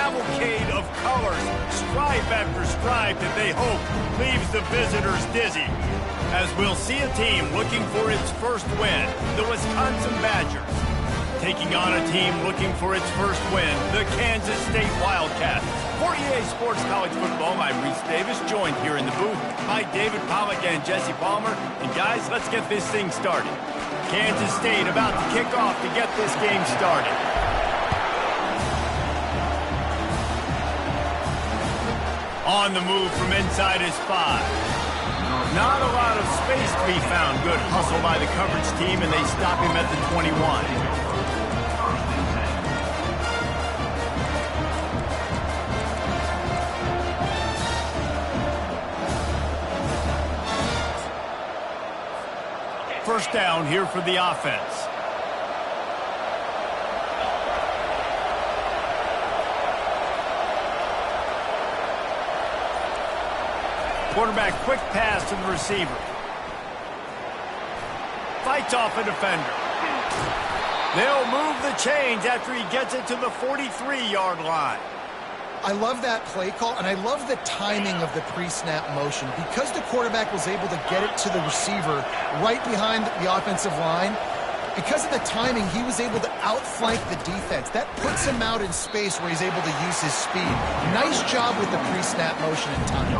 cavalcade of colors, stripe after stripe that they hope leaves the visitors dizzy. As we'll see a team looking for its first win, the Wisconsin Badgers, taking on a team looking for its first win, the Kansas State Wildcats. For EA Sports College Football, I'm Reese Davis, joined here in the booth by David Pollack and Jesse Palmer. And guys, let's get this thing started. Kansas State about to kick off to get this game started. On the move from inside his 5. Not a lot of space to be found. Good hustle by the coverage team, and they stop him at the 21. First down here for the offense. Quarterback, quick pass to the receiver. Fights off a defender. They'll move the chains after he gets it to the 43-yard line. I love that play call, and I love the timing of the pre-snap motion. Because the quarterback was able to get it to the receiver right behind the offensive line, because of the timing, he was able to outflank the defense. That puts him out in space where he's able to use his speed. Nice job with the pre-snap motion and timing.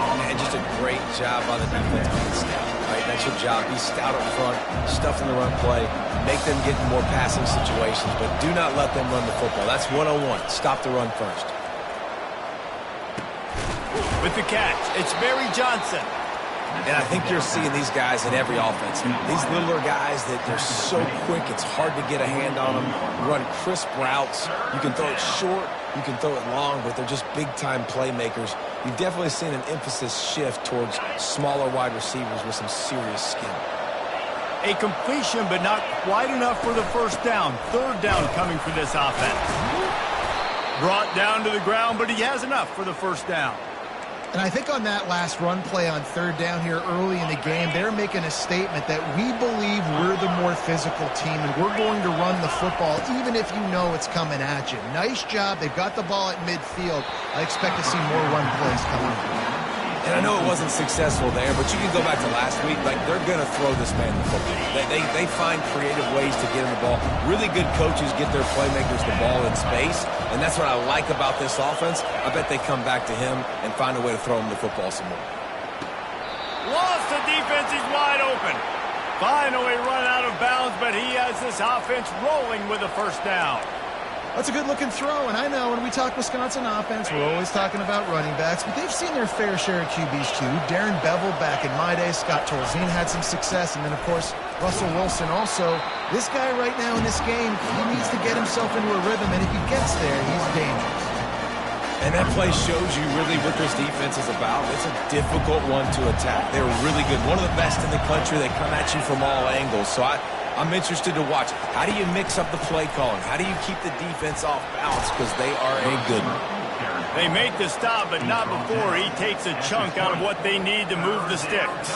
And just a great job by the defense being stout. Right? That's your job. Be stout up front, stuff in the run play, make them get in more passing situations, but do not let them run the football. That's one-on-one. Stop the run first. With the catch, it's Barry Johnson. And I think you're seeing these guys in every offense. These littler guys that they're so quick, it's hard to get a hand on them. Run crisp routes. You can throw it short, you can throw it long, but they're just big-time playmakers. You've definitely seen an emphasis shift towards smaller wide receivers with some serious skill. A completion, but not quite enough for the first down. Third down coming for this offense. Brought down to the ground, but he has enough for the first down. And I think on that last run play on third down here early in the game, they're making a statement that we believe we're the more physical team and we're going to run the football even if you know it's coming at you. Nice job. They've got the ball at midfield. I expect to see more run plays coming. And I know it wasn't successful there, but you can go back to last week. Like, they're going to throw this man the football. They find creative ways to get him the ball. Really good coaches get their playmakers the ball in space, and that's what I like about this offense. I bet they come back to him and find a way to throw him the football some more. Lost the defense. He's wide open. Finally run out of bounds, but he has this offense rolling with a first down. That's a good-looking throw, and I know when we talk Wisconsin offense, we're always talking about running backs, but they've seen their fair share of QBs too. Darren Bevel back in my day, Scott Tolzien had some success, and then, of course, Russell Wilson also. This guy right now in this game, he needs to get himself into a rhythm, and if he gets there, he's dangerous. And that play shows you really what this defense is about. It's a difficult one to attack. They're really good. One of the best in the country. They come at you from all angles, so I'm interested to watch. How do you mix up the play calling? How do you keep the defense off balance? Because they are a good one. They make the stop, but not before he takes a chunk out of what they need to move the sticks.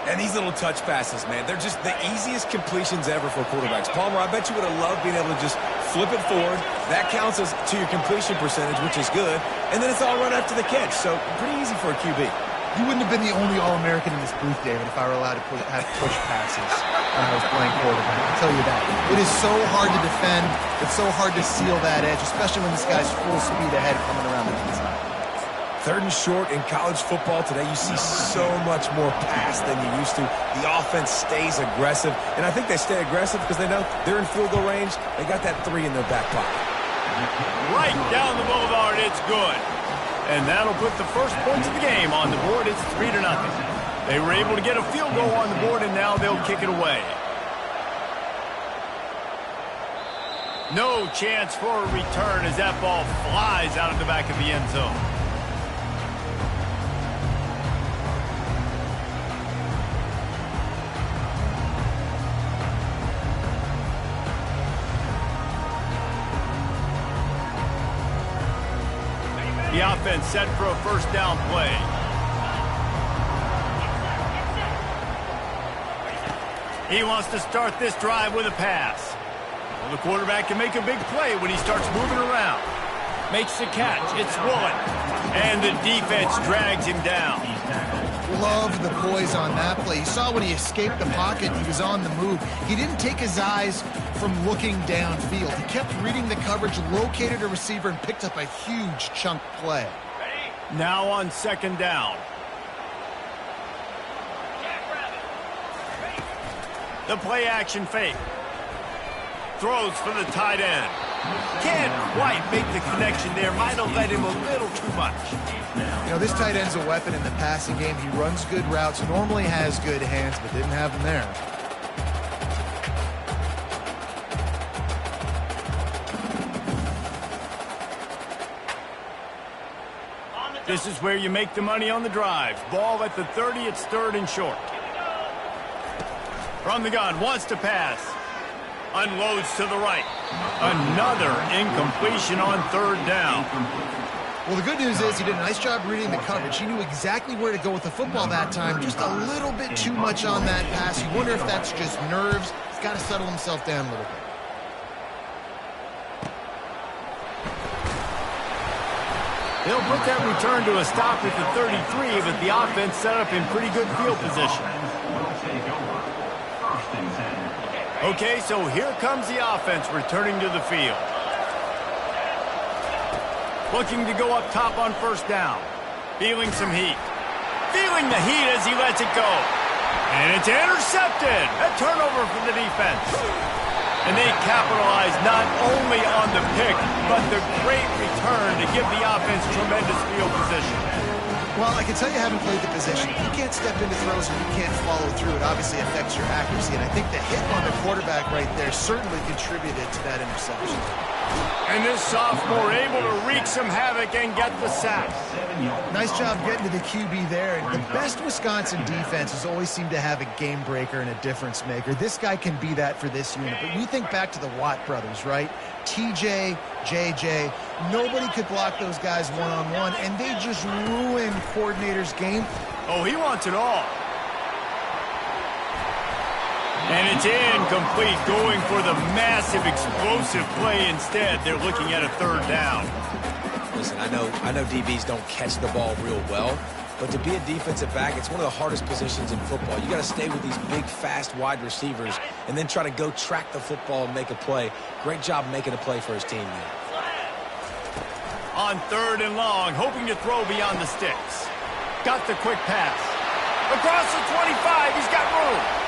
And these little touch passes, man, they're just the easiest completions ever for quarterbacks. Palmer, I bet you would have loved being able to just flip it forward. That counts as to your completion percentage, which is good. And then it's all run after the catch. So pretty easy for a QB. You wouldn't have been the only All-American in this booth, David, if I were allowed to have push passes when I was playing quarterback. I'll tell you that. It is so hard to defend. It's so hard to seal that edge, especially when this guy's full speed ahead coming around the inside. Third and short in college football today, you see so much more pass than you used to. The offense stays aggressive, and I think they stay aggressive because they know they're in field goal range. They got that 3 in their back pocket. Right down the boulevard, it's good. And that'll put the first points of the game on the board. It's 3-0. They were able to get a field goal on the board, and now they'll kick it away. No chance for a return as that ball flies out of the back of the end zone. The offense set for a first down play. He wants to start this drive with a pass. Well, the quarterback can make a big play when he starts moving around. Makes the catch. It's Woolen. And the defense drags him down. Love the poise on that play. You saw when he escaped the pocket, he was on the move. He didn't take his eyes from looking downfield. He kept reading the coverage, located a receiver, and picked up a huge chunk play. Now on second down. The play action fake. Throws for the tight end. Can't quite make the connection there. Might have led him a little too much. You know, this tight end's a weapon in the passing game. He runs good routes, normally has good hands, but didn't have them there. This is where you make the money on the drive. Ball at the 30, it's 3rd and short. From the gun, wants to pass. Unloads to the right. Another incompletion on 3rd down. Well, the good news is he did a nice job reading the coverage. He knew exactly where to go with the football that time. Just a little bit too much on that pass. You wonder if that's just nerves. He's got to settle himself down a little bit. He'll put that return to a stop at the 33, but the offense set up in pretty good field position. Okay, so here comes the offense returning to the field. Looking to go up top on 1st down. Feeling some heat. Feeling the heat as he lets it go. And it's intercepted. A turnover for the defense. And they capitalize not only on the pick, but the great return to give the offense tremendous field position. Well, I can tell you haven't played the position. You can't step into throws and you can't follow through. It obviously affects your accuracy, and I think the hit on the quarterback right there certainly contributed to that interception. And this sophomore able to wreak some havoc and get the sack. Nice job getting to the QB there. And the best Wisconsin defenses always seem to have a game breaker and a difference maker. This guy can be that for this unit. But you think back to the Watt brothers, right? TJ, JJ, nobody could block those guys one-on-one, and they just ruined coordinator's game. Oh, he wants it all. And it's incomplete, going for the massive explosive play instead. They're looking at a 3rd down. Listen, I know DBs don't catch the ball real well, but to be a defensive back, it's one of the hardest positions in football. You got to stay with these big, fast wide receivers and then try to go track the football and make a play. Great job making a play for his team there. On 3rd and long, hoping to throw beyond the sticks. Got the quick pass. Across the 25, he's got room.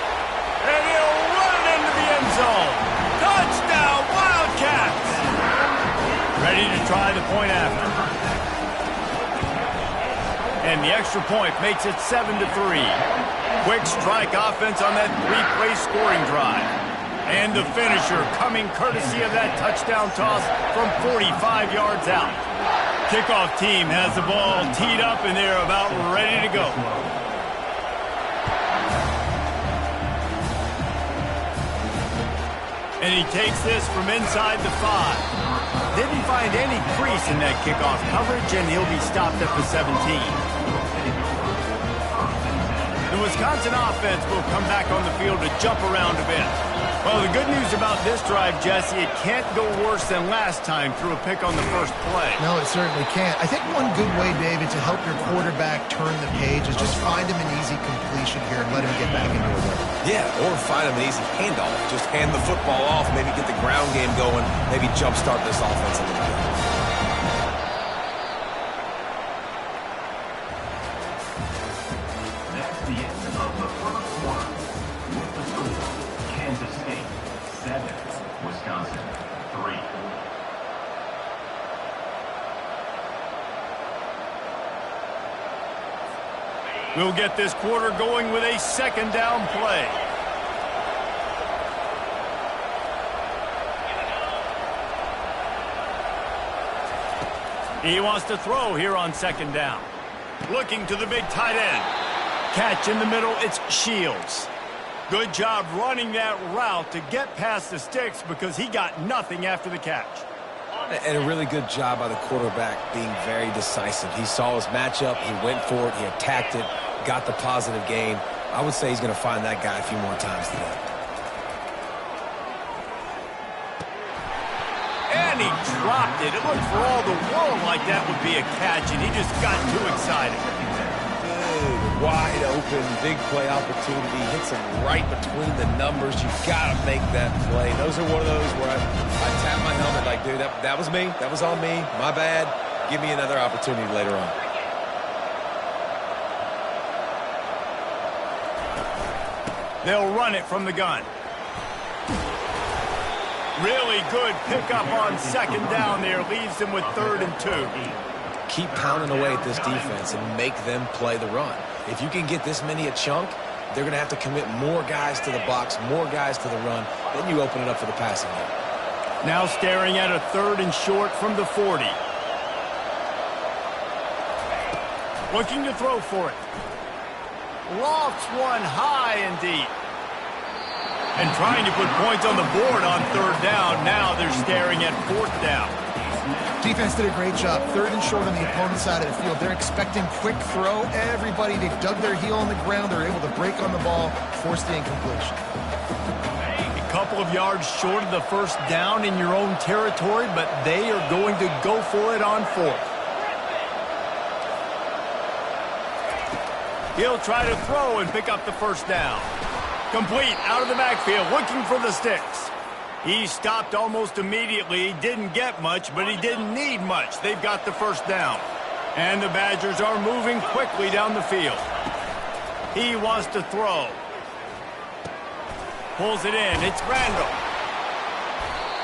And he'll run it into the end zone. Touchdown, Wildcats! Ready to try the point after. And the extra point makes it 7-3. Quick strike offense on that 3-play scoring drive. And the finisher coming courtesy of that touchdown toss from 45 yards out. Kickoff team has the ball teed up and they're about ready to go. And he takes this from inside the 5. Didn't find any crease in that kickoff coverage, and he'll be stopped at the 17. The Wisconsin offense will come back on the field to jump around a bit. Well, the good news about this drive, Jesse, it can't go worse than last time through a pick on the first play. No, it certainly can't. I think one good way, David, to help your quarterback turn the page is just find him an easy completion here and let him get back into a rhythm. Yeah, or find him an easy handoff. Just hand the football off, maybe get the ground game going, maybe jumpstart this offense a little bit. That's the end of the first quarter. With the score, Kansas State 7, Wisconsin 3. We'll get this quarter going with a 2nd down play. He wants to throw here on 2nd down. Looking to the big tight end. Catch in the middle, it's Shields. Good job running that route to get past the sticks because he got nothing after the catch. And a really good job by the quarterback being very decisive. He saw his matchup, he went for it, he attacked it, got the positive gain. I would say he's going to find that guy a few more times today. And he dropped it. It looked for all the world like that would be a catch, and he just got too excited. Good, wide open, big play opportunity. Hits him right between the numbers. You got to make that play. Those are one of those where I tap my helmet like, dude, that was me. That was on me. My bad. Give me another opportunity later on. They'll run it from the gun. Really good pickup on second down there. Leaves them with 3rd and 2. Keep pounding away at this defense and make them play the run. If you can get this many a chunk, they're going to have to commit more guys to the box, more guys to the run. Then you open it up for the passing game. Now staring at a 3rd and short from the 40. Looking to throw for it. Lofts one high and deep. And trying to put points on the board on 3rd down. Now they're staring at 4th down. Defense did a great job. 3rd and short on the opponent's side of the field. They're expecting quick throw. Everybody, they've dug their heel on the ground. They're able to break on the ball, force the incompletion. A couple of yards short of the 1st down in your own territory, but they are going to go for it on 4th. He'll try to throw and pick up the 1st down. Complete out of the backfield, looking for the sticks. He stopped almost immediately. He didn't get much, but he didn't need much. They've got the 1st down. And the Badgers are moving quickly down the field. He wants to throw. Pulls it in. It's Randall.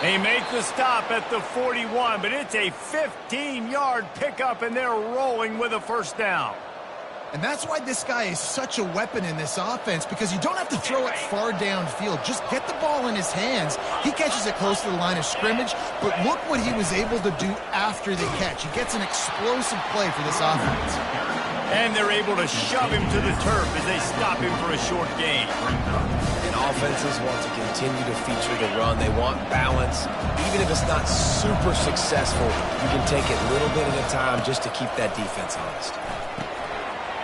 They make the stop at the 41, but it's a 15-yard pickup, and they're rolling with a 1st down. And that's why this guy is such a weapon in this offense, because you don't have to throw it far downfield. Just get the ball in his hands. He catches it close to the line of scrimmage, but look what he was able to do after the catch. He gets an explosive play for this offense. And they're able to shove him to the turf as they stop him for a short gain. And offenses want to continue to feature the run. They want balance. Even if it's not super successful, you can take it little bit at a time just to keep that defense honest.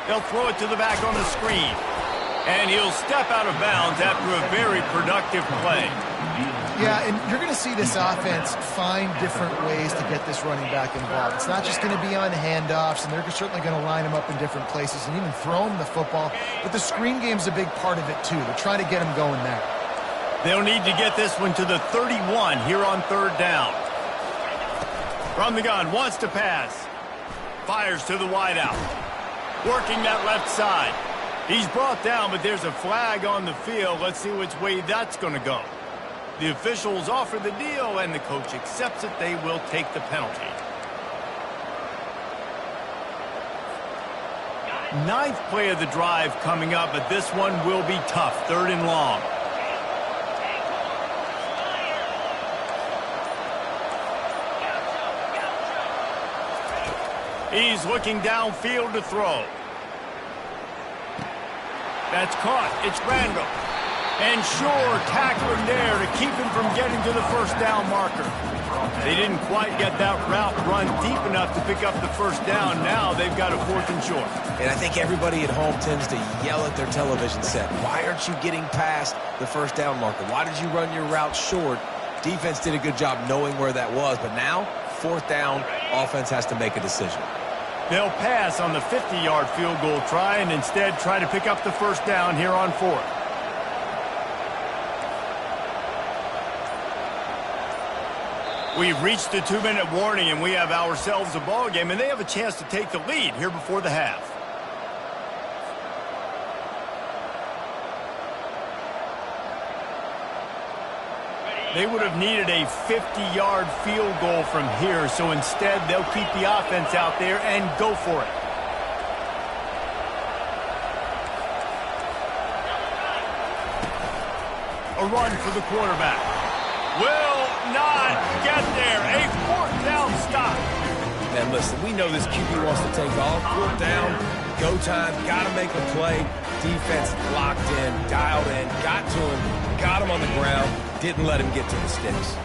They'll throw it to the back on the screen. And he'll step out of bounds after a very productive play. Yeah, and you're going to see this offense find different ways to get this running back involved. It's not just going to be on handoffs, and they're certainly going to line him up in different places and even throw him the football. But the screen game's a big part of it, too. They're trying to get him going there. They'll need to get this one to the 31 here on 3rd down. From the gun, wants to pass. Fires to the wideout. Working that left side. He's brought down, but there's a flag on the field. Let's see which way that's going to go. The officials offer the deal, and the coach accepts it. They will take the penalty. 9th play of the drive coming up, but this one will be tough. 3rd and long. He's looking downfield to throw. That's caught. It's Randall. And sure, tackling there to keep him from getting to the 1st down marker. They didn't quite get that route run deep enough to pick up the 1st down. Now they've got a 4th and short. And I think everybody at home tends to yell at their television set. Why aren't you getting past the 1st down marker? Why did you run your route short? Defense did a good job knowing where that was, but now, 4th down, offense has to make a decision. They'll pass on the 50-yard field goal try and instead try to pick up the 1st down here on 4th. We've reached the 2-minute warning, and we have ourselves a ball game, and they have a chance to take the lead here before the half. They would have needed a 50-yard field goal from here, so instead they'll keep the offense out there and go for it. A run for the quarterback. Will not get there. A 4th down stop. Man, listen, we know this QB wants to take off. 4th down, go time, got to make a play. Defense locked in, dialed in, got to him, got him on the ground, didn't let him get to the sticks.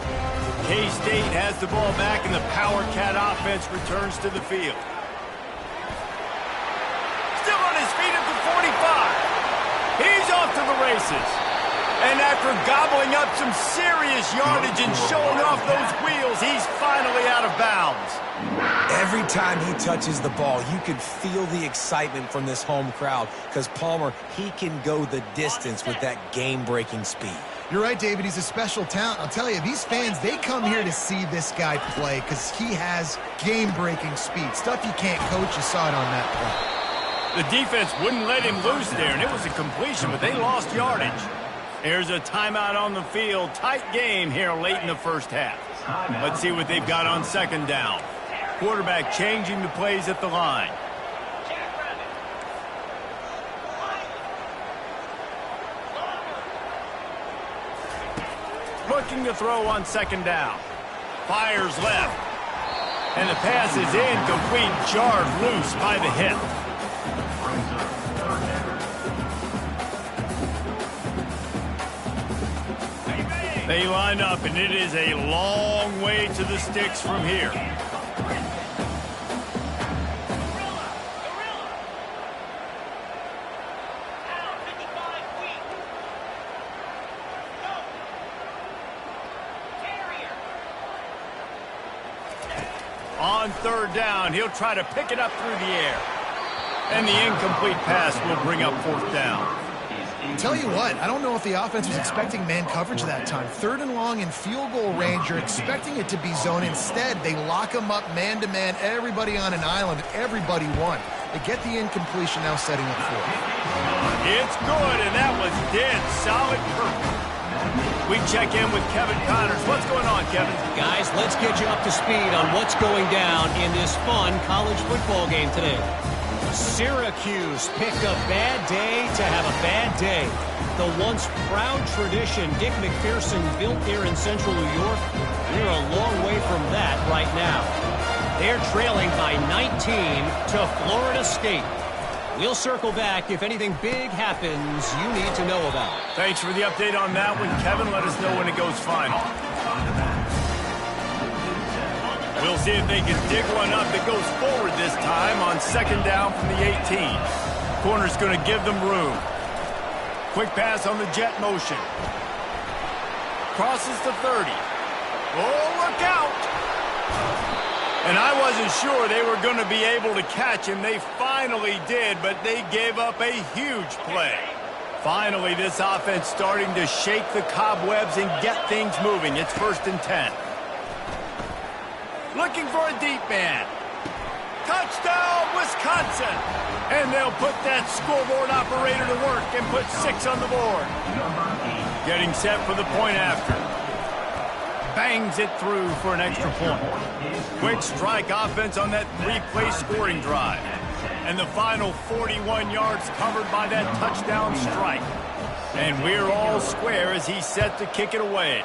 K-State has the ball back, and the Power Cat offense returns to the field. Still on his feet at the 45. He's off to the races. And after gobbling up some serious yardage and showing off those wheels, he's finally out of bounds. Every time he touches the ball, you can feel the excitement from this home crowd because Palmer, he can go the distance with that game-breaking speed. You're right, David. He's a special talent. I'll tell you, these fans, they come here to see this guy play because he has game-breaking speed. Stuff you can't coach. You saw it on that play. The defense wouldn't let him loose there, and it was a completion, but they lost yardage. There's a timeout on the field. Tight game here late in the first half. Let's see what they've got on second down. Quarterback changing the plays at the line. Looking to throw on second down. Fires left. And the pass is incomplete, jarred loose by the hip. They line up, and it is a long way to the sticks from here. On third down, he'll try to pick it up through the air. And the incomplete pass will bring up fourth down. Tell you what, I don't know if the offense was expecting man coverage that time. Third and long in field goal range, you're expecting it to be zone. Instead, they lock them up man-to-man, everybody on an island, everybody won. They get the incompletion, now setting up fourth. It's good, and that was dead solid perfect. We check in with Kevin Connors. What's going on, Kevin? Guys, let's get you up to speed on what's going down in this fun college football game today. Syracuse picked a bad day to have a bad day. The once proud tradition Dick McPherson built here in central New York, we're a long way from that right now. They're trailing by 19 to Florida State. We'll circle back if anything big happens you need to know about. Thanks for the update on that one, Kevin. Let us know when it goes final. We'll see if they can dig one up that goes forward this time on second down from the 18. Corner's going to give them room. Quick pass on the jet motion. Crosses the 30. Oh, look out! And I wasn't sure they were going to be able to catch him. They finally did, but they gave up a huge play. Finally, this offense starting to shake the cobwebs and get things moving. It's 1st and 10. Looking for a deep man. Touchdown, Wisconsin! And they'll put that scoreboard operator to work and put 6 on the board. Getting set for the point after. Bangs it through for an extra point. Quick strike offense on that 3-play scoring drive. And the final 41 yards covered by that touchdown strike. And we're all square as he's set to kick it away.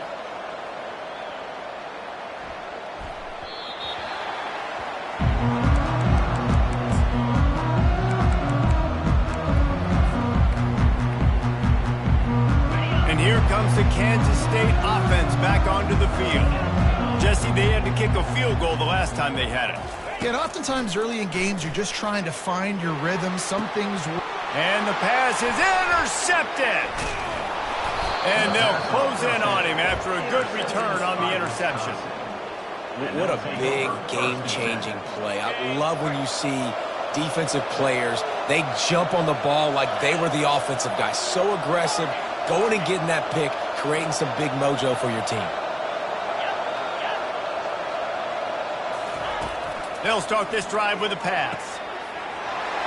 Here comes the Kansas State offense back onto the field. Jesse, they had to kick a field goal the last time they had it. Yeah, and oftentimes early in games, you're just trying to find your rhythm. Some things... And the pass is intercepted. And they'll close in on him after a good return on the interception. What a big game-changing play. I love when you see defensive players, they jump on the ball like they were the offensive guy. So aggressive. Going and getting that pick, creating some big mojo for your team. They'll start this drive with a pass.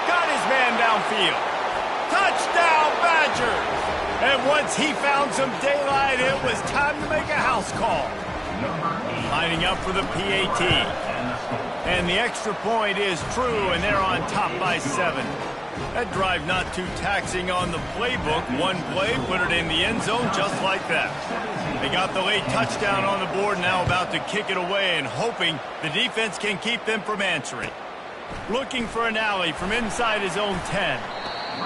Got his man downfield. Touchdown, Badgers! And once he found some daylight, it was time to make a house call. Lining up for the PAT. And the extra point is true, and they're on top by 7. That drive not too taxing on the playbook. One play, put it in the end zone just like that. They got the late touchdown on the board, now about to kick it away and hoping the defense can keep them from answering. Looking for an alley from inside his own 10.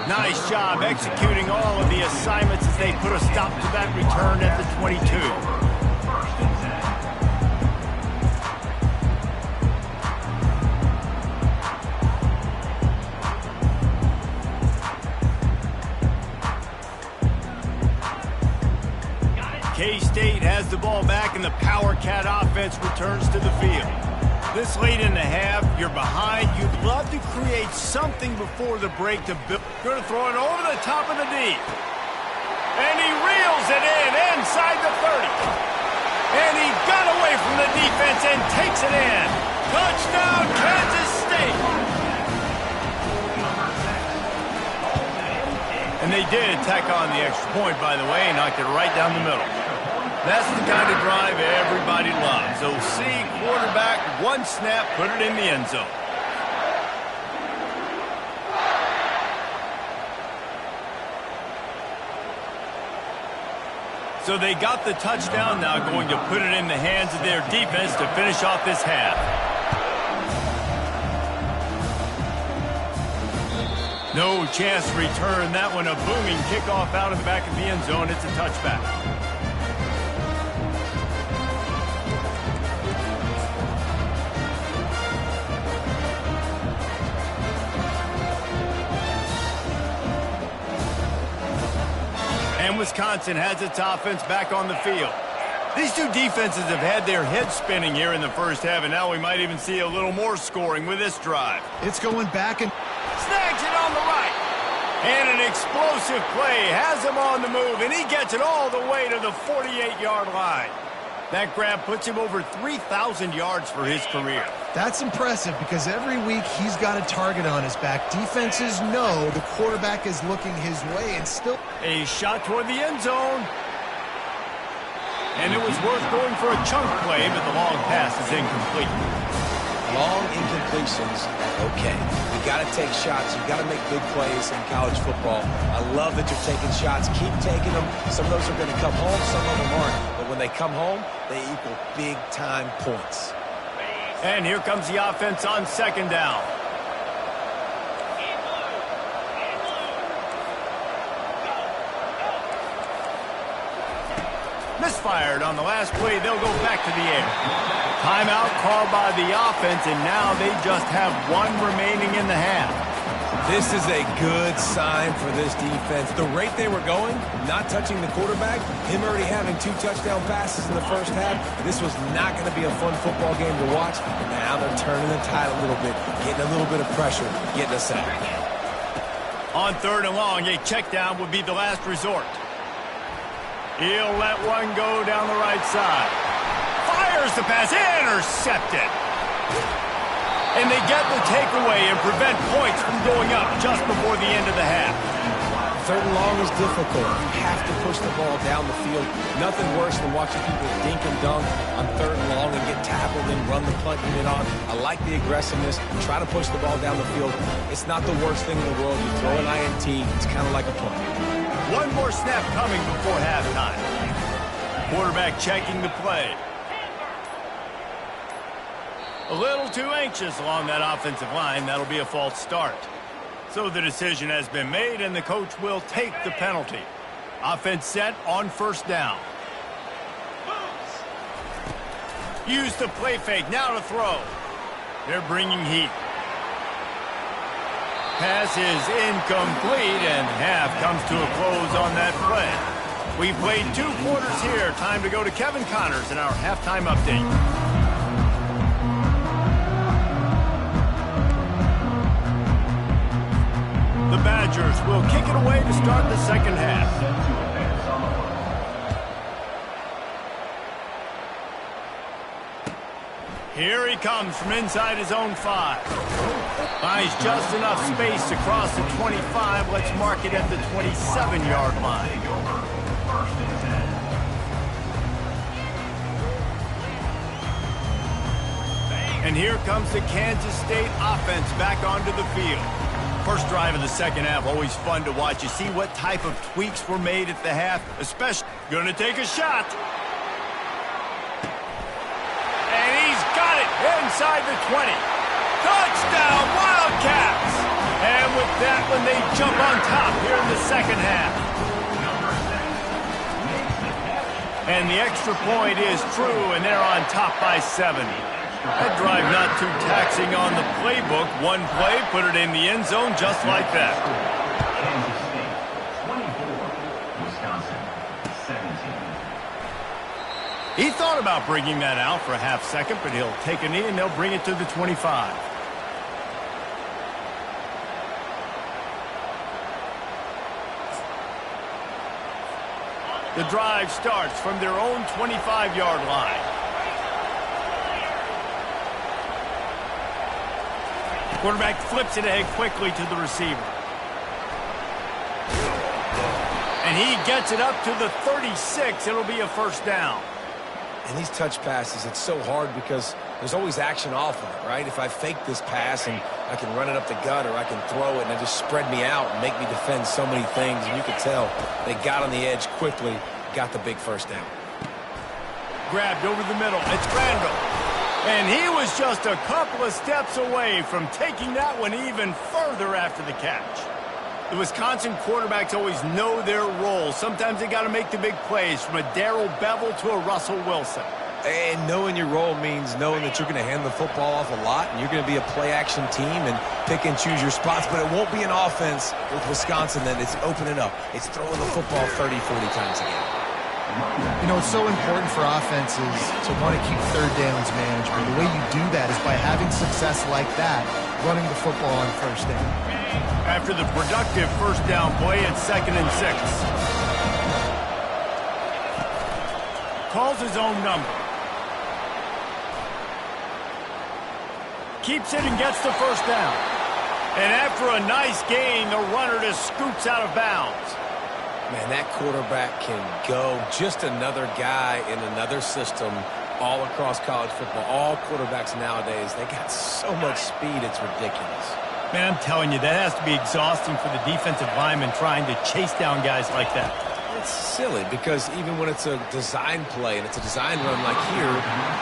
Nice job executing all of the assignments as they put a stop to that return at the 22. K-State has the ball back, and the Power Cat offense returns to the field. This late in the half, you're behind. You'd love to create something before the break to build. Going to throw it over the top of the deep. And he reels it in inside the 30. And he got away from the defense and takes it in. Touchdown, Kansas State. And they did tack on the extra point, by the way, and knocked it right down the middle. That's the kind of drive everybody loves. OC, quarterback, one snap, put it in the end zone. So they got the touchdown, now going to put it in the hands of their defense to finish off this half. No chance to return that one. A booming kickoff out of the back of the end zone. It's a touchback. And Wisconsin has its offense back on the field. These two defenses have had their heads spinning here in the first half, and now we might even see a little more scoring with this drive. It's going back and Snags it on the right. And an explosive play has him on the move, and he gets it all the way to the 48-yard line. That grab puts him over 3,000 yards for his career. That's impressive because every week he's got a target on his back. Defenses know the quarterback is looking his way and still. A shot toward the end zone. And it was worth going for a chunk play, but the long pass is incomplete. Long incompletions, okay. You got to take shots. You got to make big plays in college football. I love that you're taking shots. Keep taking them. Some of those are going to come home. Some of them aren't. But when they come home, they equal big-time points. And here comes the offense on second down. Misfired on the last play. They'll go back to the air. Timeout called by the offense, and now they just have one remaining in the half. This is a good sign for this defense. The rate they were going, not touching the quarterback, him already having 2 touchdown passes in the first half, this was not going to be a fun football game to watch. Now they're turning the tide a little bit, getting a little bit of pressure, getting a sack. On third and long, a check down would be the last resort. He'll let one go down the right side. Fires the pass, intercepted. And they get the takeaway and prevent points from going up just before the end of the half. Third and long is difficult. You have to push the ball down the field. Nothing worse than watching people dink and dunk on third and long and get tackled and run the punt unit on. I like the aggressiveness. Try to push the ball down the field. It's not the worst thing in the world. You throw an INT, it's kind of like a punt. One more snap coming before halftime. Quarterback checking the play. A little too anxious along that offensive line. That'll be a false start. So the decision has been made, and the coach will take the penalty. Offense set on first down. Use the play fake. Now to throw. They're bringing heat. Pass is incomplete, and half comes to a close on that play. We played 2 quarters here. Time to go to Kevin Connors in our halftime update. The Badgers will kick it away to start the second half. Here he comes from inside his own 5. Finds just enough space to cross the 25. Let's mark it at the 27-yard line. And here comes the Kansas State offense back onto the field. First drive of the second half, always fun to watch. You see what type of tweaks were made at the half, especially going to take a shot. And he's got it inside the 20. Touchdown, Wildcats! And with that one, they jump on top here in the second half. And the extra point is true, and they're on top by 7. That drive not too taxing on the playbook. One play, put it in the end zone just like that. Kansas State, 24. Wisconsin, 17. He thought about bringing that out for a half second, but he'll take a knee and they'll bring it to the 25. The drive starts from their own 25-yard line. Quarterback flips it ahead quickly to the receiver. And he gets it up to the 36. It'll be a first down. And these touch passes, it's so hard because there's always action off of it, right? If I fake this pass and I can run it up the gut or I can throw it and it just spread me out and make me defend so many things. And you can tell they got on the edge quickly, got the big first down. Grabbed over the middle. It's Randall. And he was just a couple of steps away from taking that one even further after the catch. The Wisconsin quarterbacks always know their role. Sometimes they got to make the big plays, from a Darrell Bevel to a Russell Wilson. And knowing your role means knowing that you're going to hand the football off a lot and you're going to be a play-action team and pick and choose your spots. But it won't be an offense with Wisconsin that it's opening up. It's throwing the football 30, 40 times a game. You know, it's so important for offenses to want to keep third downs management. The way you do that is by having success like that, running the football on first down. After the productive first down play, it's 2nd and 6. Calls his own number. Keeps it and gets the first down. And after a nice gain, the runner just scoots out of bounds. Man, that quarterback can go. Just another guy in another system all across college football. All quarterbacks nowadays, they got so much speed, it's ridiculous. Man, I'm telling you, that has to be exhausting for the defensive lineman trying to chase down guys like that. It's silly because even when it's a design play and it's a design run like here,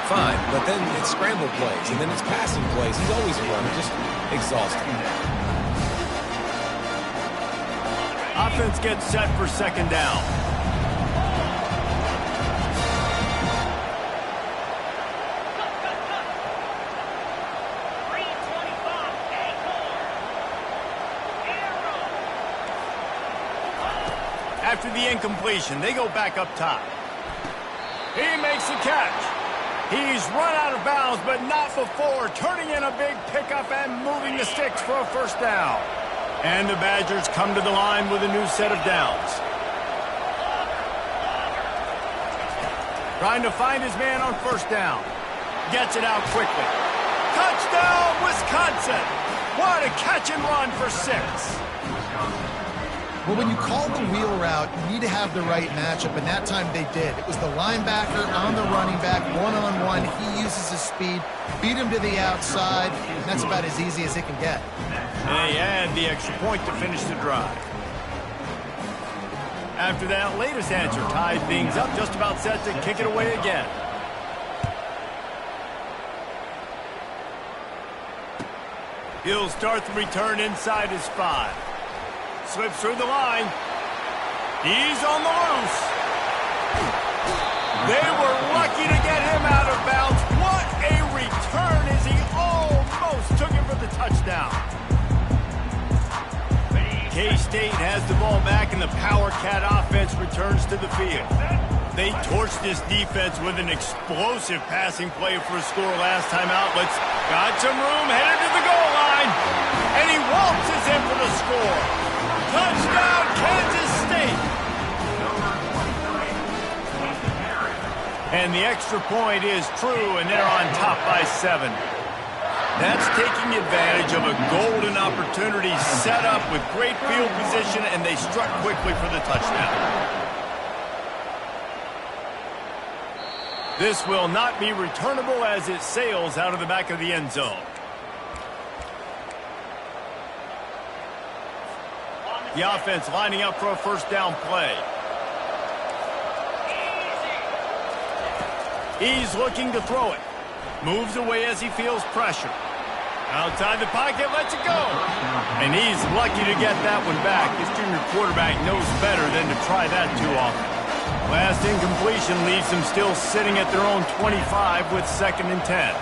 fine. But then it's scramble plays and then it's passing plays. He's always running, just exhausting. Offense gets set for 2nd down. After the incompletion, they go back up top. He makes the catch. He's run out of bounds, but not before turning in a big pickup and moving the sticks for a first down. And the Badgers come to the line with a new set of downs. Trying to find his man on first down. Gets it out quickly. Touchdown, Wisconsin! What a catch and run for 6. Well, when you call the wheel route, you need to have the right matchup, and that time they did. It was the linebacker on the running back, one-on-one. He uses his speed, beat him to the outside, and that's about as easy as it can get. And he had the extra point to finish the drive. After that latest answer tied things up, just about set to kick it away again. He'll start the return inside his 5. Slips through the line. He's on the loose. They were lucky to get him out of bounds. What a return as he almost took it for the touchdown. K-State has the ball back and the Power Cat offense returns to the field. They torched this defense with an explosive passing play for a score last time out. Got some room, headed to the goal line. And he waltzes in for the score. Touchdown, Kansas State! And the extra point is true, and they're on top by 7. That's taking advantage of a golden opportunity set up with great field position, and they struck quickly for the touchdown. This will not be returnable as it sails out of the back of the end zone. The offense lining up for a first down play. He's looking to throw it. Moves away as he feels pressure. Outside the pocket, lets it go. And he's lucky to get that one back. His junior quarterback knows better than to try that too often. Last incompletion leaves them still sitting at their own 25 with 2nd and 10.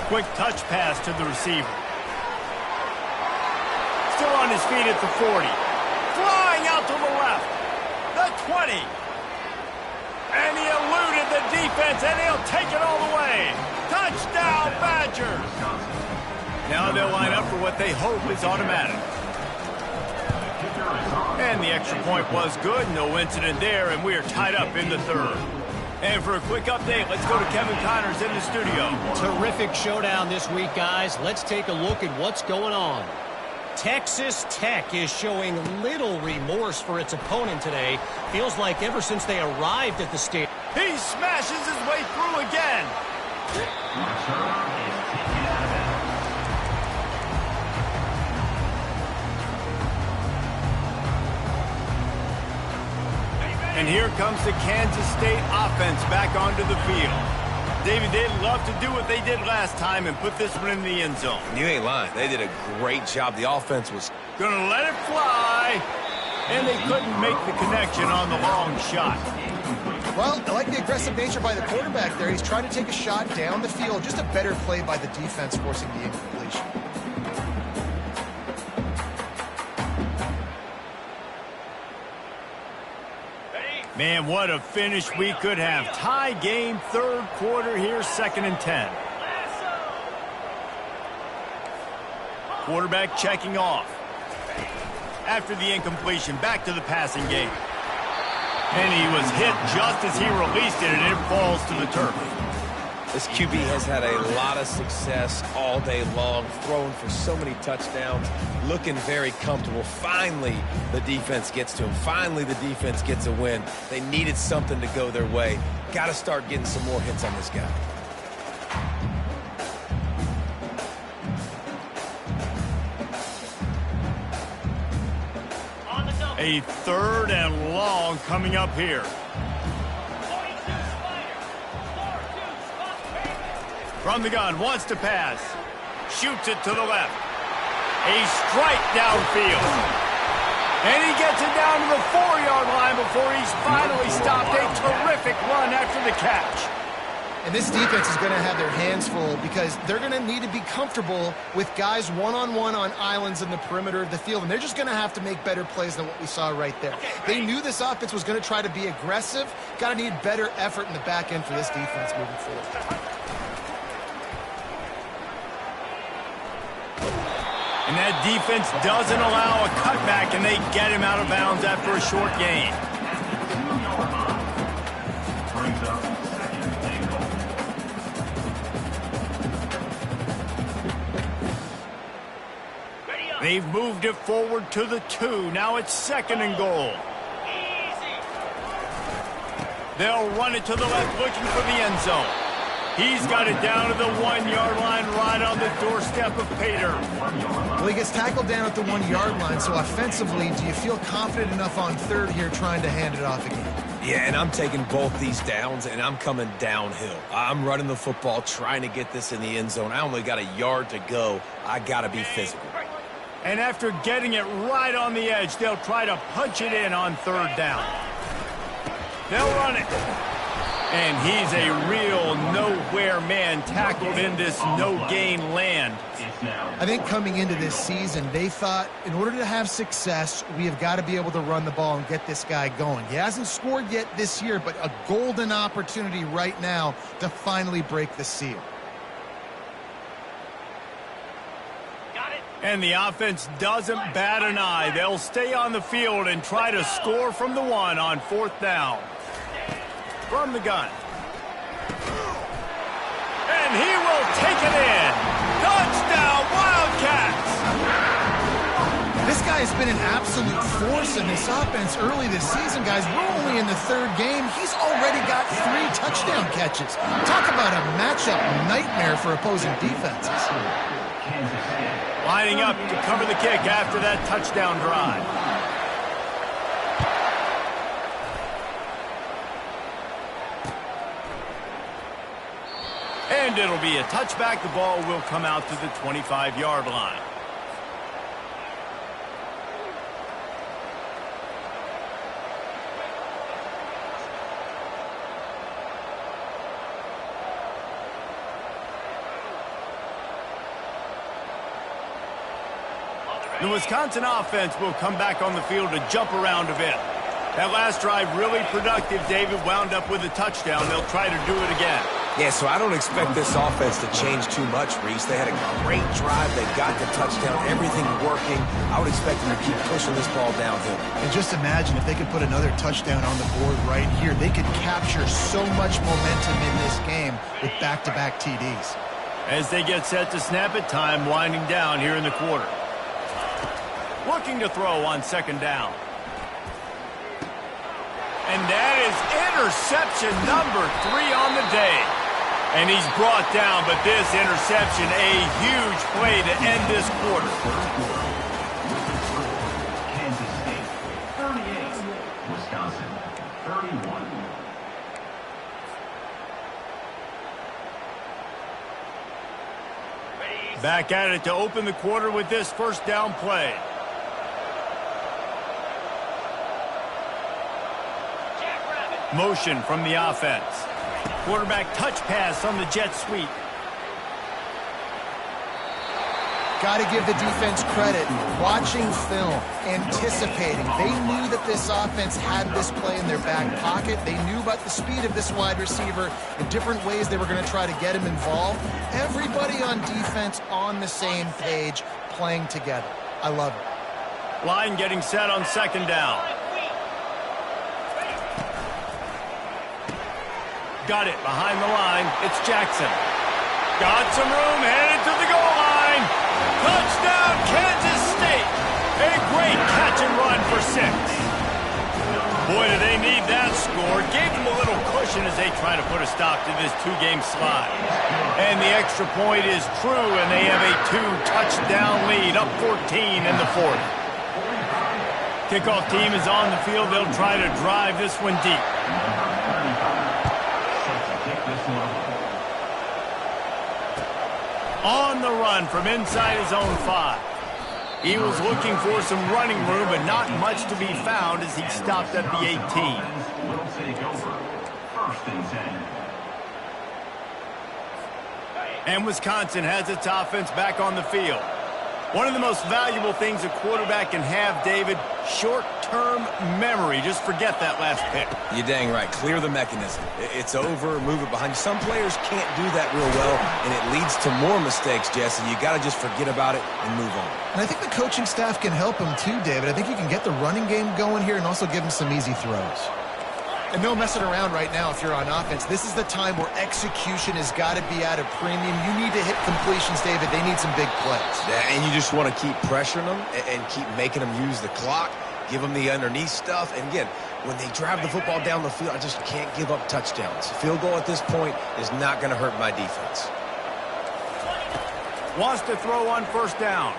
Quick touch pass to the receiver. on his feet at the 40. Flying out to the left. The 20. And he eluded the defense, and he'll take it all the way. Touchdown, Badgers. Now they'll line up for what they hope is automatic. And the extra point was good. No incident there, and we are tied up in the third. And for a quick update, let's go to Kevin Connors in the studio. Terrific showdown this week, guys. Let's take a look at what's going on. Texas Tech is showing little remorse for its opponent today. Feels like ever since they arrived at the stadium. He smashes his way through again. And here comes the Kansas State offense back onto the field. David, they'd love to do what they did last time and put this one in the end zone. You ain't lying. They did a great job. The offense was gonna let it fly. And they couldn't make the connection on the long shot. Well, I like the aggressive nature by the quarterback there. He's trying to take a shot down the field. Just a better play by the defense forcing the incompletion. Man, what a finish we could have. Tie game, third quarter here, 2nd and 10. Quarterback checking off. After the incompletion, back to the passing game. And he was hit just as he released it, and it falls to the turf. This QB has had a lot of success all day long, throwing for so many touchdowns, looking very comfortable. Finally, the defense gets to him. Finally, the defense gets a win. They needed something to go their way. Got to start getting some more hits on this guy. A 3rd and long coming up here. From the gun, wants to pass. Shoots it to the left. A strike downfield. And he gets it down to the 4-yard line before he's finally stopped. A terrific run after the catch. And this defense is going to have their hands full because they're going to need to be comfortable with guys one-on-one on islands in the perimeter of the field. And they're just going to have to make better plays than what we saw right there. They knew this offense was going to try to be aggressive. Got to need better effort in the back end for this defense moving forward. And that defense doesn't allow a cutback, and they get him out of bounds after a short gain. They've moved it forward to the 2. Now it's 2nd and goal. They'll run it to the left, looking for the end zone. He's got it down to the 1-yard line, right on the doorstep of Pater. Well, he gets tackled down at the 1-yard line, so offensively, do you feel confident enough on 3rd here trying to hand it off again? Yeah, and I'm taking both these downs, and I'm coming downhill. I'm running the football, trying to get this in the end zone. I only got a yard to go. I got to be physical. And after getting it right on the edge, they'll try to punch it in on 3rd down. They'll run it. And he's a real nowhere man, tackled in this no-gain land. I think coming into this season, they thought in order to have success, we have got to be able to run the ball and get this guy going. He hasn't scored yet this year, but a golden opportunity right now to finally break the seal. And the offense doesn't bat an eye. They'll stay on the field and try to score from the 1 on 4th down. From the gun. And he will take it in. Touchdown, Wildcats! This guy has been an absolute force in this offense early this season, guys. We're only in the 3rd game. He's already got 3 touchdown catches. Talk about a matchup nightmare for opposing defenses. Lining up to cover the kick after that touchdown drive. And it'll be a touchback. The ball will come out to the 25-yard line. The Wisconsin offense will come back on the field to jump around a bit. That last drive really productive. David wound up with a touchdown. They'll try to do it again. Yeah, so I don't expect this offense to change too much, Reese. They had a great drive. They got the touchdown. Everything working. I would expect them to keep pushing this ball downhill. And just imagine if they could put another touchdown on the board right here. They could capture so much momentum in this game with back-to-back TDs. As they get set to snap it, time winding down here in the quarter. Looking to throw on second down. And that is interception number 3 on the day. And he's brought down, but this interception, a huge play to end this quarter. Kansas State, 38. Wisconsin, 31. Back at it to open the quarter with this first down play. Motion from the offense. Quarterback touch pass on the jet sweep. Got to give the defense credit. Watching film, anticipating. They knew that this offense had this play in their back pocket. They knew about the speed of this wide receiver, the different ways they were going to try to get him involved. Everybody on defense on the same page, playing together. I love it. Line getting set on second down. Got it behind the line. It's Jackson. Got some room, headed to the goal line. Touchdown, Kansas State. A great catch and run for 6. Boy, do they need that score. Gave them a little cushion as they try to put a stop to this 2-game slide. And the extra point is true, and they have a 2-touchdown lead, up 14 in the 4th. Kickoff team is on the field. They'll try to drive this one deep. On the run from inside his own 5. He was looking for some running room, but not much to be found as he stopped at the 18. Will take over. First and 10. And Wisconsin has its offense back on the field. One of the most valuable things a quarterback can have, David, short-term memory. Just forget that last pick. You're dang right. Clear the mechanism. It's over, move it behind you. Some players can't do that real well, and it leads to more mistakes, Jesse. You got to just forget about it and move on. And I think the coaching staff can help him too, David. I think you can get the running game going here and also give him some easy throws. And no messing around right now if you're on offense. This is the time where execution has got to be at a premium. You need to hit completions, David. They need some big plays. Yeah, and you just want to keep pressuring them and keep making them use the clock, give them the underneath stuff. And again, when they drive the football down the field, I just can't give up touchdowns. Field goal at this point is not going to hurt my defense. Wants to throw on first down.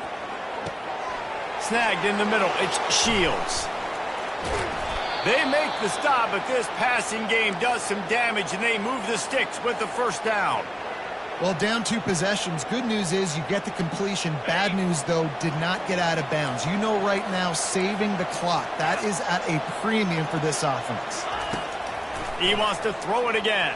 Snagged in the middle. It's Shields. They make the stop, but this passing game does some damage, and they move the sticks with the first down. Well, down 2 possessions. Good news is you get the completion. Bad news, though, did not get out of bounds. You know right now, saving the clock. That is at a premium for this offense. He wants to throw it again.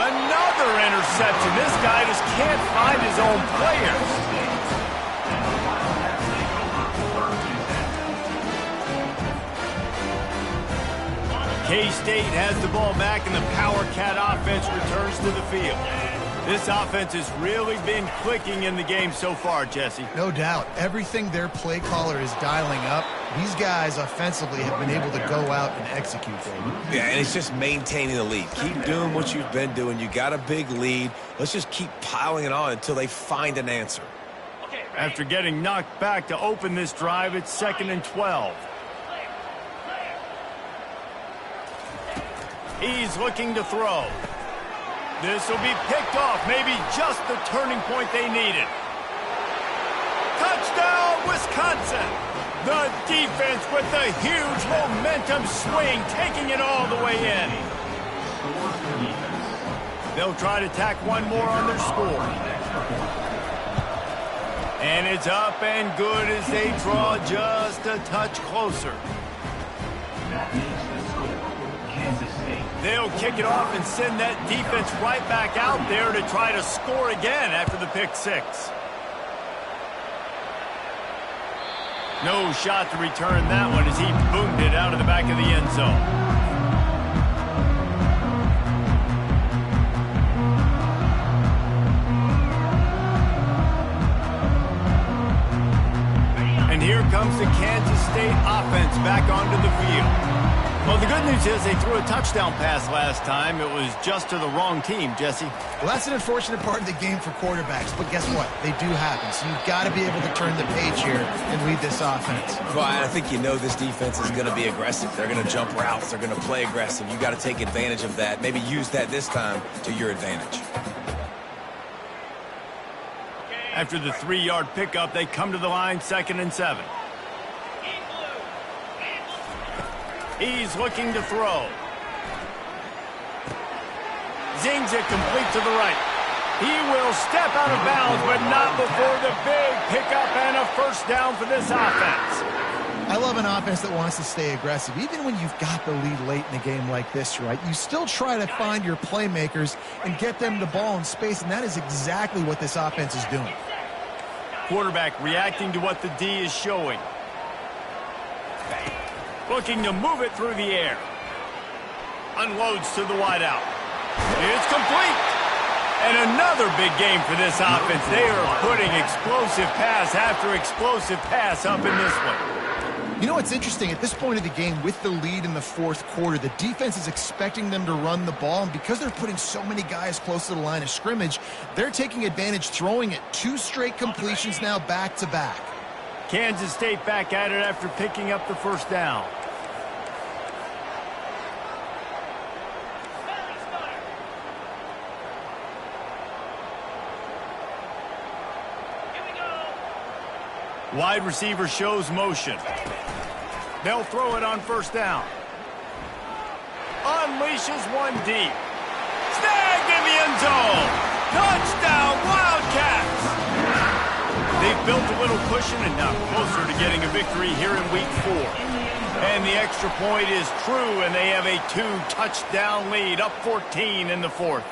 Another interception. This guy just can't find his own players. K-State has the ball back, and the Power Cat offense returns to the field. This offense has really been clicking in the game so far, Jesse. No doubt. Everything their play caller is dialing up, these guys offensively have been able to go out and execute, David. Yeah, and it's just maintaining the lead. Keep doing what you've been doing. You got a big lead. Let's just keep piling it on until they find an answer. After getting knocked back to open this drive, it's 2nd and 12. He's looking to throw. This will be picked off. Maybe just the turning point they needed. Touchdown, Wisconsin! The defense with the huge momentum swing, taking it all the way in. They'll try to tack one more on their score. And it's up and good as they draw just a touch closer. That makes the score. Kansas State. They'll kick it off and send that defense right back out there to try to score again after the pick 6. No shot to return that one as he boomed it out of the back of the end zone. And here comes the Kansas State offense back onto the field. Well, the good news is they threw a touchdown pass last time. It was just to the wrong team, Jesse. Well, that's an unfortunate part of the game for quarterbacks, but guess what? They do happen, so you've got to be able to turn the page here and lead this offense. Well, I think you know this defense is going to be aggressive. They're going to jump routes. They're going to play aggressive. You got to take advantage of that. Maybe use that this time to your advantage. After the 3-yard pickup, they come to the line, 2nd and 7. He's looking to throw. Zings it complete to the right. He will step out of bounds, but not before the big pickup and a first down for this offense. I love an offense that wants to stay aggressive. Even when you've got the lead late in a game like this, right, you still try to find your playmakers and get them the ball in space, and that is exactly what this offense is doing. Quarterback reacting to what the D is showing. Looking to move it through the air. Unloads to the wideout. It's complete. And another big game for this offense. They are putting explosive pass after explosive pass up in this one. You know what's interesting? At this point of the game, with the lead in the 4th quarter, the defense is expecting them to run the ball, and because they're putting so many guys close to the line of scrimmage, they're taking advantage, throwing it 2 straight completions now back-to-back. Kansas State back at it after picking up the first down. Wide receiver shows motion. They'll throw it on first down. Unleashes one deep. Snagged in the end zone. Touchdown, Wildcats! They've built a little cushion and now closer to getting a victory here in week 4. And the extra point is true, and they have a 2-touchdown lead, up 14 in the 4th.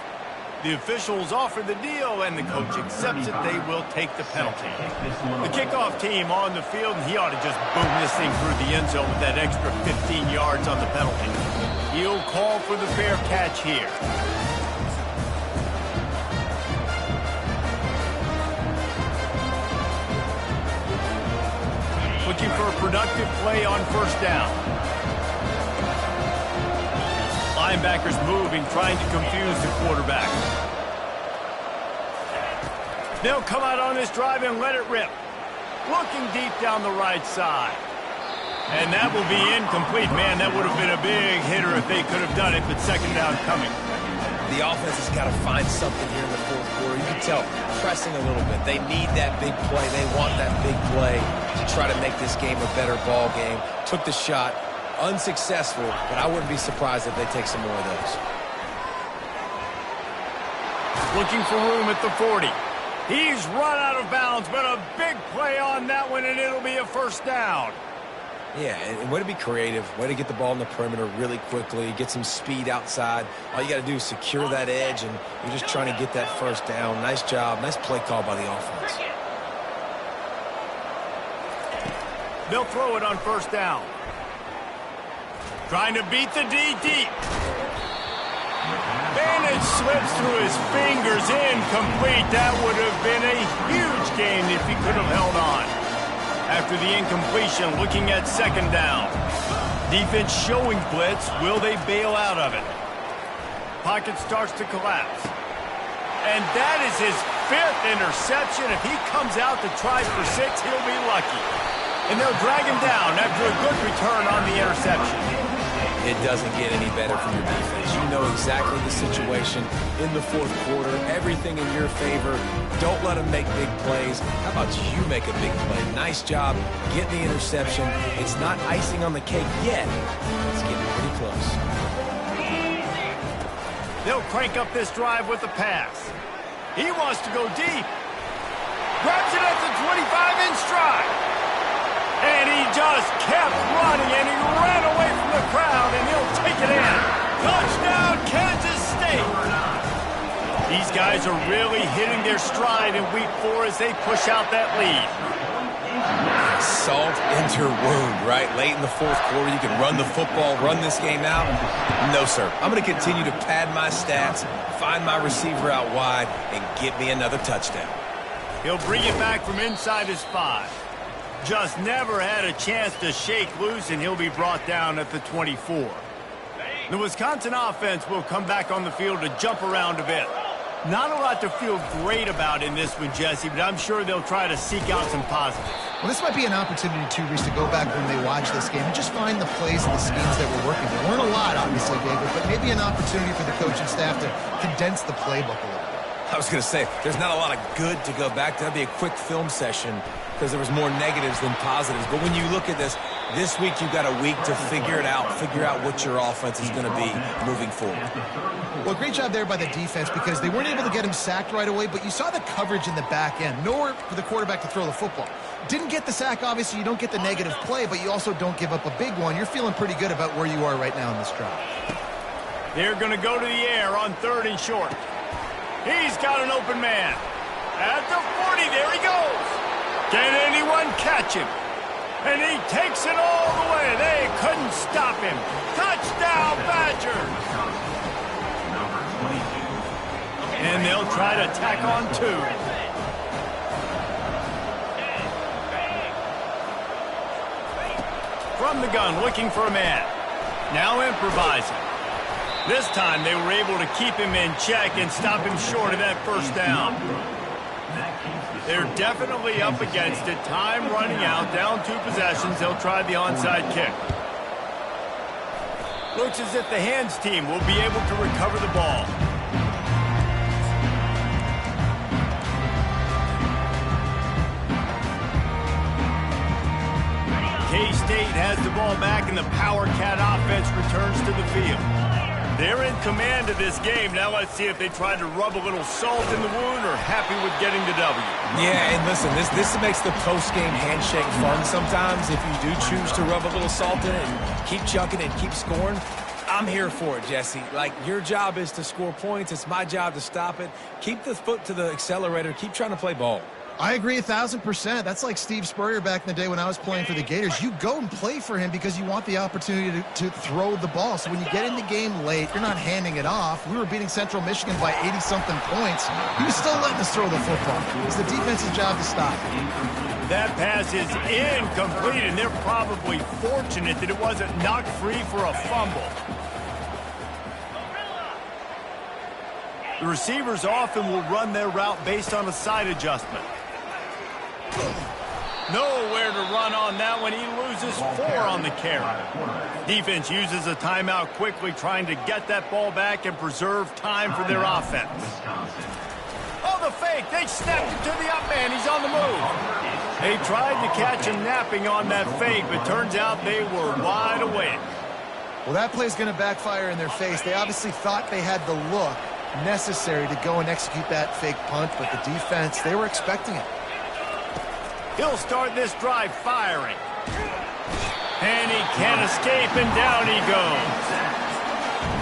The officials offer the deal, and the coach accepts it. They will take the penalty. The kickoff team on the field, and he ought to just boom this thing through the end zone with that extra 15 yards on the penalty. He'll call for the fair catch here. Looking for a productive play on first down. Linebackers moving, trying to confuse the quarterback. They'll come out on this drive and let it rip. Looking deep down the right side. And that will be incomplete. Man, that would have been a big hitter if they could have done it, but second down coming. The offense has got to find something here in the 4th quarter. You can tell, pressing a little bit. They need that big play. They want that big play to try to make this game a better ball game. Took the shot. Unsuccessful, but I wouldn't be surprised if they take some more of those. Looking for room at the 40. He's run out of bounds, but a big play on that one, and it'll be a first down. Yeah, and way to be creative, way to get the ball in the perimeter really quickly, get some speed outside. All you got to do is secure that edge, and you're just trying to get that first down. Nice job, nice play call by the offense. They'll throw it on first down. Trying to beat the D deep. Bandage slips through his fingers, incomplete. That would have been a huge gain if he could have held on. After the incompletion, looking at second down. Defense showing blitz. Will they bail out of it? Pocket starts to collapse. And that is his 5th interception. If he comes out to try for 6, he'll be lucky. And they'll drag him down after a good return on the interception. It doesn't get any better from your defense. You know exactly the situation in the 4th quarter. Everything in your favor. Don't let them make big plays. How about you make a big play? Nice job getting the interception. It's not icing on the cake yet. It's getting pretty close. They'll crank up this drive with a pass. He wants to go deep. Grabs it at the 25 in stride. And he just kept running, and he ran away from the crowd, and he'll take it in. Touchdown, Kansas State. These guys are really hitting their stride in week 4 as they push out that lead. Salt into wound, right? Late in the fourth quarter, you can run the football, run this game out. No, sir. I'm going to continue to pad my stats, find my receiver out wide, and get me another touchdown. He'll bring it back from inside his 5. Just never had a chance to shake loose, and he'll be brought down at the 24. The Wisconsin offense will come back on the field to jump around a bit. Not a lot to feel great about in this one, Jesse, but I'm sure they'll try to seek out some positives. Well, this might be an opportunity, too, Reese, to go back when they watch this game and just find the plays and the schemes that were working. There weren't a lot, obviously, David, but maybe an opportunity for the coaching staff to condense the playbook a little bit. I was going to say, there's not a lot of good to go back to. That'd be a quick film session because there was more negatives than positives. But when you look at this week you've got a week to figure it out, figure out what your offense is going to be moving forward. Well, great job there by the defense because they weren't able to get him sacked right away, but you saw the coverage in the back end. Nowhere for the quarterback to throw the football. Didn't get the sack, obviously. You don't get the negative play, but you also don't give up a big one. You're feeling pretty good about where you are right now in this drive. They're going to go to the air on 3rd and short. He's got an open man. At the 40, there he goes. Can anyone catch him? And he takes it all the way. They couldn't stop him. Touchdown, Badgers. And they'll try to tack on 2. From the gun, looking for a man. Now improvising. This time they were able to keep him in check and stop him short of that first down. They're definitely up against it. Time running out, down 2 possessions. They'll try the onside kick. Looks as if the hands team will be able to recover the ball. K-State has the ball back, and the Power Cat offense returns to the field. They're in command of this game. Now let's see if they try to rub a little salt in the wound or happy with getting the W. Yeah, and listen, this makes the post-game handshake fun sometimes. If you do choose to rub a little salt in it and keep chucking and keep scoring, I'm here for it, Jesse. Like, your job is to score points. It's my job to stop it. Keep the foot to the accelerator. Keep trying to play ball. I agree 1,000%. That's like Steve Spurrier back in the day when I was playing for the Gators. You go and play for him because you want the opportunity to throw the ball. So when you get in the game late, you're not handing it off. We were beating Central Michigan by 80-something points. He was still letting us throw the football. It's the defense's job to stop it. That pass is incomplete, and they're probably fortunate that it wasn't knocked free for a fumble. The receivers often will run their route based on a side adjustment. Nowhere to run on that one. He loses 4 on the carry. Defense uses a timeout quickly, trying to get that ball back and preserve time for their offense. Oh, the fake. They snapped it to the up man. He's on the move. They tried to catch him napping on that fake, but turns out they were wide awake. Well, that play's going to backfire in their face. They obviously thought they had the look necessary to go and execute that fake punt, but the defense, they were expecting it. He'll start this drive firing. And he can't escape, and down he goes.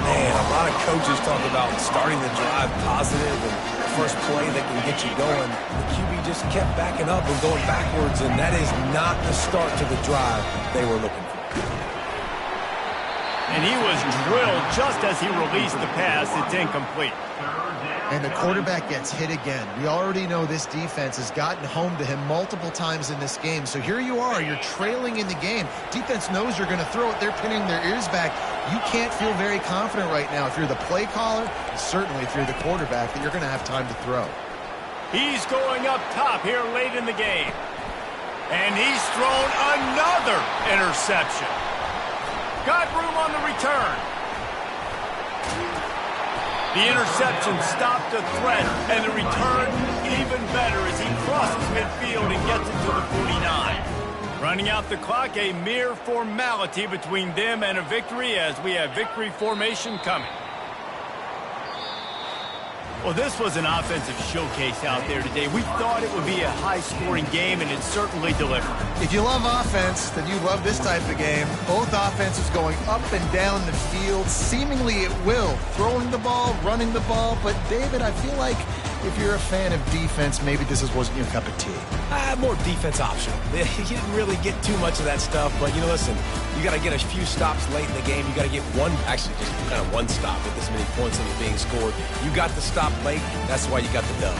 Man, a lot of coaches talk about starting the drive positive and the first play that can get you going. The QB just kept backing up and going backwards, and that is not the start to the drive they were looking for. And he was drilled just as he released the pass. It's incomplete. And the quarterback gets hit again. We already know this defense has gotten home to him multiple times in this game. So here you are. You're trailing in the game. Defense knows you're going to throw it. They're pinning their ears back. You can't feel very confident right now if you're the play caller, and certainly if you're the quarterback, that you're going to have time to throw. He's going up top here late in the game. And he's thrown another interception. Got room on the return. The interception stopped the threat, and the return even better as he crosses midfield and gets it to the 49. Running out the clock, a mere formality between them and a victory as we have victory formation coming. Well, this was an offensive showcase out there today. We thought it would be a high-scoring game, and it certainly delivered. If you love offense, then you love this type of game. Both offenses going up and down the field, seemingly at will. Throwing the ball, running the ball. But, David, I feel like if you're a fan of defense, maybe wasn't your cup of tea. More defense optional. You didn't really get too much of that stuff, but, listen, you got to get a few stops late in the game. You got to get just kind of one stop with this many points that are being scored. You got the stop late. That's why you got the dub.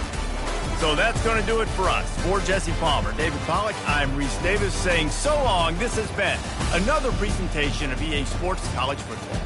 So that's going to do it for us. For Jesse Palmer, David Pollack, I'm Reese Davis saying so long. This has been another presentation of EA Sports College Football.